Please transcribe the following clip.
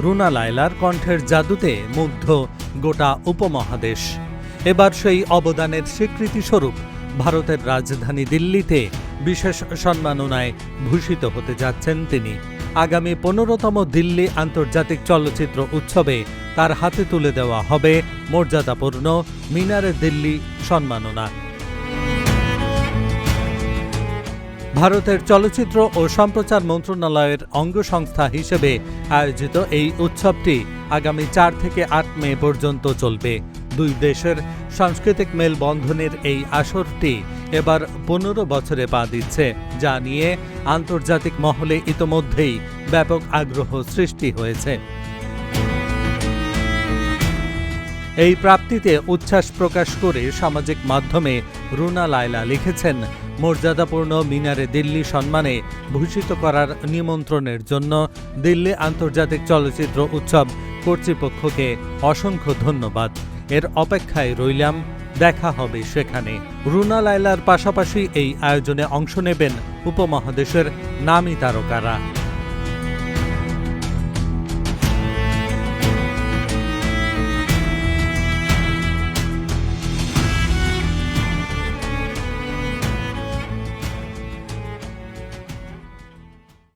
রুনা লায়লার কণ্ঠের জাদুতে মুগ্ধ গোটা উপমহাদেশ। এবার সেই অবদানের স্বীকৃতিস্বরূপ ভারতের রাজধানী দিল্লিতে বিশেষ সম্মাননায় ভূষিত হতে যাচ্ছেন তিনি। আগামী 15তম দিল্লি আন্তর্জাতিক চলচ্চিত্র উৎসবে তার হাতে তুলে দেওয়া হবে মর্যাদাপূর্ণ মিনারে দিল্লি সম্মাননা। ভারতের চলচ্চিত্র ও সম্প্রচার মন্ত্রণালয়ের অঙ্গসংস্থা হিসেবে আয়োজিত এই উৎসবটি আগামী 4 থেকে 8 মে পর্যন্ত চলবে। দুই দেশের সাংস্কৃতিক মেলবন্ধনের এই আসরটি এবার 15 বছরে পা দিচ্ছে, যা নিয়ে আন্তর্জাতিক মহলে ইতোমধ্যেই ব্যাপক আগ্রহ সৃষ্টি হয়েছে। এই প্রাপ্তিতে উচ্ছ্বাস প্রকাশ করে সামাজিক মাধ্যমে রুনা লায়লা লিখেছেন, মর্যাদাপূর্ণ মিনারে দিল্লি সম্মানে ভূষিত করার নিমন্ত্রণের জন্য দিল্লি আন্তর্জাতিক চলচ্চিত্র উৎসব কর্তৃপক্ষকে অসংখ্য ধন্যবাদ। এর অপেক্ষায় রইলাম, দেখা হবে সেখানে। রুনা লায়লার পাশাপাশি এই আয়োজনে অংশ নেবেন উপমহাদেশের নামী তারকারা।